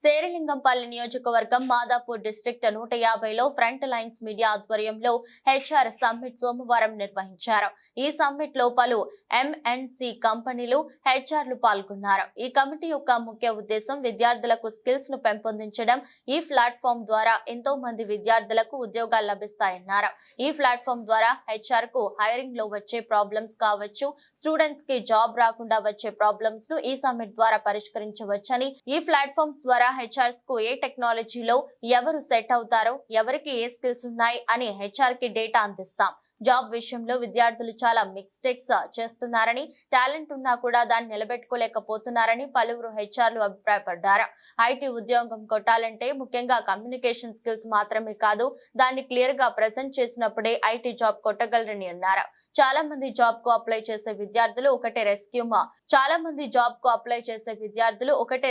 శేరిలింగంపల్లి నియోజకవర్గం మాదాపూర్ డిస్ట్రిక్ట్ 150లో front lines media ఆధ్వర్యంలో హెచ్ఆర్ సమ్మిట్ సోమవారం నిర్వహించారు. ఈ సమ్మిట్ లో పలు ఎంఎన్సి కంపెనీలు హెచ్ఆర్లు పాల్గొన్నారు. ఈ కమిటీ యొక్క ముఖ్య ఉద్దేశం విద్యార్థులకు స్కిల్స్ ను పెంపొందించడం. ఈ ప్లాట్ఫామ్ ద్వారా ఎంతో మంది విద్యార్థులకు ఉద్యోగాలు లభిస్తాయన్నారు. ఈ ప్లాట్ఫామ్ ద్వారా హెచ్ఆర్ కు హైరింగ్ లో వచ్చే ప్రాబ్లమ్స్ కావచ్చు, స్టూడెంట్స్ కి జాబ్ రాకుండా వచ్చే ప్రాబ్లమ్స్ ను ఈ సమ్మిట్ ద్వారా పరిష్కరించవచ్చని, ఈ ప్లాట్ఫామ్స్ ద్వారా హెచ్ఆర్స్ కు ఏ టెక్నాలజీలో ఎవరు సెట్ అవుతారో, ఎవరికి ఏ స్కిల్స్ ఉన్నాయి అని హెచ్ఆర్ కి డేటా అందిస్తాం. జాబ్ విషయంలో విద్యార్థులు చాలా మిస్టేక్స్ చేస్తున్నారని, టాలెంట్ ఉన్నా కూడా దాన్ని నిలబెట్టుకోలేకపోతున్నారని పలువురు హెచ్ఆర్లు అభిప్రాయపడ్డారు. ఐటీ ఉద్యోగం కొట్టాలంటే ముఖ్యంగా కమ్యూనికేషన్ స్కిల్స్ మాత్రమే కాదు, దాన్ని క్లియర్ గా ప్రెజెంట్ చేసినప్పుడే ఐటీ జాబ్ కొట్టగలరని అన్నారు. చాలా మంది జాబ్ కు అప్లై చేసే విద్యార్థులు ఒకటే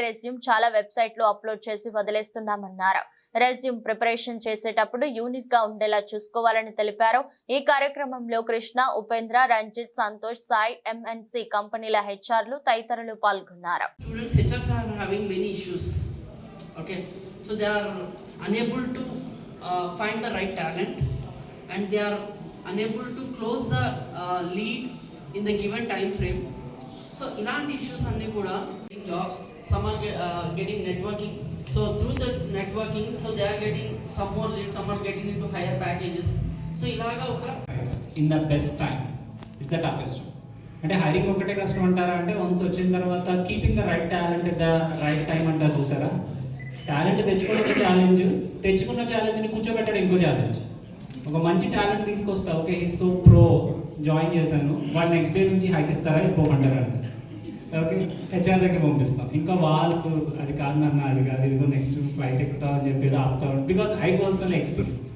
రెస్యూమ్ చాలా వెబ్సైట్ లో అప్లోడ్ చేసి వదిలేస్తున్నామన్నారు. రెస్యూమ్ ప్రిపరేషన్ చేసేటప్పుడు యూనిక్ గా ఉండేలా చూసుకోవాలని తెలిపారు. ఈ కార్యక్రమంలో కృష్ణ, ఉపేంద్ర, రంజిత్, సంతోష్, సాయి, ఎంఎన్సి కంపెనీల హెచ్ఆర్లు తదితరులు పాల్గొన్నారు. unable to close the lead in the given time frame. So ilanti issues anni kuda jobs, some are getting networking, so through the networking so they are getting some more leads, some are getting into higher packages. So ilaga oka in the best time is the toughest. అంటే hiring ఒకటే కష్టం అంటారా అంటే once వచ్చిన తర్వాత keeping the right talent at the right time అంటారు చూసారా. Talent తెచ్చుకోవడం ఒక ఛాలెంజ్, తెచ్చుకున్న ఛాలెంజ్ని కూర్చోబెట్టడం ఇంకో ఛాలెంజ్. ఒక మంచి టాలెంట్ తీసుకొస్తా, ఓకే ఈ సో ప్రో జాయిన్ చేశాను, వాడు నెక్స్ట్ డే నుంచి హైక్ ఇస్తారా వెళ్ళిపోమంటారా, ఓకే హెచ్ఆర్ దగ్గర పంపిస్తాం. ఇంకా వాళ్ళు అది కాదు నన్ను, అది కాదు ఇదిగో నెక్స్ట్ ఫ్లైట్ ఎక్కుతావు అని చెప్పి ఆపుతాం. బికాస్ ఐ పర్సనల్ ఎక్స్పీరియన్స్,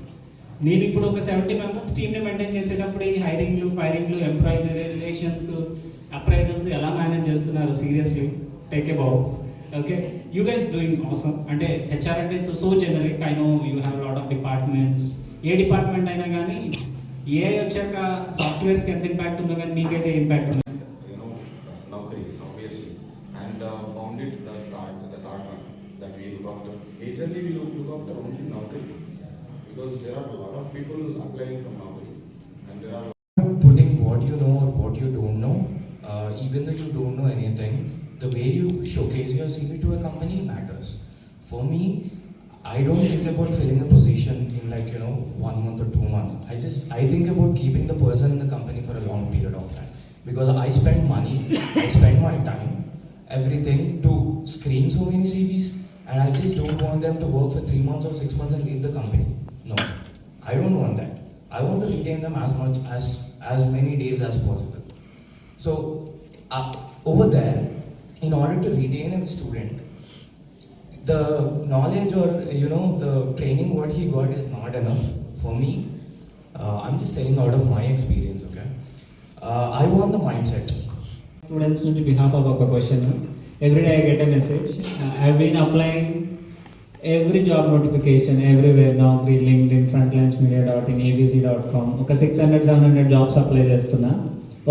నేను ఇప్పుడు ఒక 70 మెంబర్స్ టీమ్ని మెయింటైన్ చేసేటప్పుడు ఈ హైరింగ్లు, ఫైరింగ్లు, ఎంప్లాయీ రిలేషన్స్, అప్రైజల్స్ ఎలా మేనేజ్ చేస్తున్నారు, సీరియస్లీ టేక్ ఏ బావ్. Okay you guys doing awesome. అంటే హెచ్ఆర్ అంటే so generic, I know you have lot of departments. A department అయినా కానీ ఏఐ వచ్చాక సాఫ్ట్వేర్స్కి ఎంత ఇంపాక్ట్ ఉందో కానీ మీకైతే ఇంపాక్ట్ ఉంది. Naukri, obviously, and found it the third one that we look after. Majorly we look after only Naukri because there are a lot of people applying from Naukri, and there are putting what you know or what you don't know, even though you don't know anything, the way you showcase your CV to a company matters. For me, I don't think about filling a position in 1 month or 2 months. I think about keeping the person in the company for a long period of time, because I spend money, I spend my time, everything to screen so many CVs, and I just don't want them to work for 3 months or 6 months and leave the company. No, I don't want that. I want to retain them as many days as possible. So over there, in order to retain a student, the knowledge or the training what he got is not enough for me. I'm just telling out of my experience, okay? I want the mindset. Students on behalf of a question, every day I get a message. I've been applying every job notification everywhere, Naukri, LinkedIn, frontlinesmedia.in, abc.com. ఒక 600-700 jobs apply చేస్తున్నా,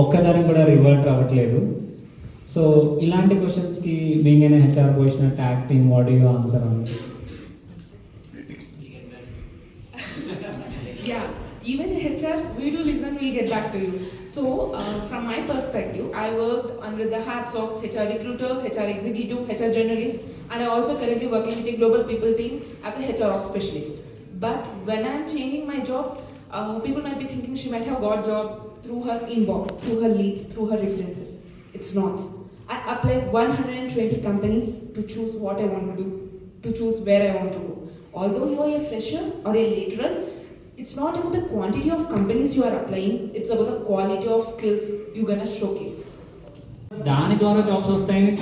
ఒక్కదానికి కూడా revert అవ్వట్లేదు. So ఇలాంటి క్వశ్చన్స్కి being an HR position at tag team, what do you answer on this? Yeah, even HR, we do listen, we'll get back to you. So, from my perspective, I worked under the hats of HR recruiter, HR executive, HR journalist, and I also currently working with a global people team as a HR ops specialist. But when I'm changing my job, people might be thinking she might have got job through her inbox, through her leads, through her references. It's not. I applied 120 companies to choose what I want to do, to choose where I want to go. Although you are a fresher or a lateral, it's not about the quantity of companies you are applying, it's about the quality of skills you're gonna showcase. దాని ద్వారా jobs వస్తాయని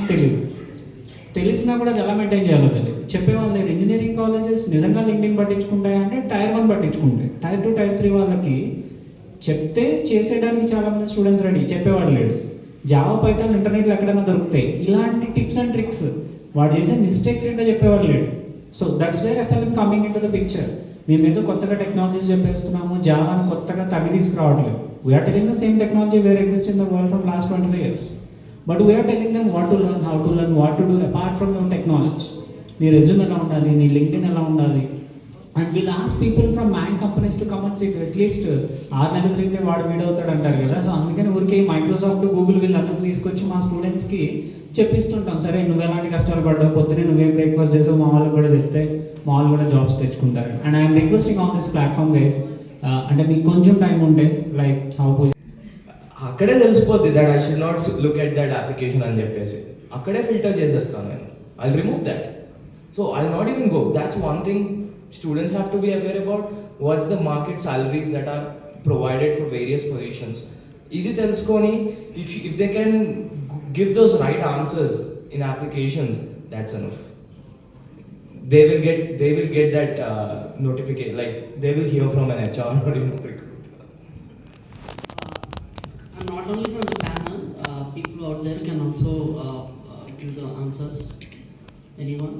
తెలిసినా కూడా ఎలా maintain చేయాలో తెలియదు. చెప్పేవాళ్ళు లేదు. ఇంజనీరింగ్ కాలేజెస్ నిజంగా లింక్డ్ఇన్ పట్టించుకుంటాయంటే టైర్ 1 పట్టించుకుంటాయి. టైర్ 2, టైర్ 3 వాళ్ళకి చెప్తే చేసేయడానికి చాలామంది స్టూడెంట్స్ రెడీ, చెప్పేవాళ్ళు లేడు. జావా, పైథాన్ ఇంటర్నెట్లో ఎక్కడైనా దొరుకుతాయి. ఇలాంటి టిప్స్ అండ్ ట్రిక్స్ వాడు చేసే మిస్టేక్స్ ఏంటో చెప్పేవాళ్ళు లేడు. So that's where FLM coming into the ద పిక్చర్. మేము ఏదో కొత్తగా టెక్నాలజీస్ చెప్పేస్తున్నాము, జావాను కొత్తగా తగ్గి తీసుకురావట్లేదు. We're telling the same technology where exist in the world from last 25 years. But we are telling them what to learn, how to learn, what to do apart from the technology. నీ resume ఎలా ఉండాలి, నీ LinkedIn ఎలా ఉండాలి. And wheel ask people from man companies to come and SIT. At least 6 నెలలు తిరిగితే వాడు వీడవుతాడు అంటారు కదా. సో అందుకని ఊరికే మైక్రోసాఫ్ట్, గూగుల్ వీళ్ళందరూ తీసుకొచ్చి మా స్టూడెంట్స్కి చెప్పిస్తుంటాం. సరే నువ్వు ఎలాంటి కష్టాలు పడ్డావు, పొద్దునే నువ్వేం బ్రేక్ఫాస్ట్ చేసావు మా వాళ్ళకి కూడా చెప్తే మా వాళ్ళు కూడా జాబ్స్ తెచ్చుకుంటారు. And I'm requesting on this platform guys, అంటే మీకు కొంచెం టైం ఉంటే లైక్ హౌ అక్కడే తెలిసిపోద్ది that I should not look at that application అని చెప్పేసి అక్కడే ఫిల్టర్ చేసేస్తాను నేను. I remove that. So I not even go. That's one thing students have to be aware about. What's the market salaries that are provided for various positions. Idi telusukoni if they can give those right answers in applications, that's enough. They will get that notification, like they will hear from an HR or recruiter. And not only from the panel, people out there can also give the answers. Anyone?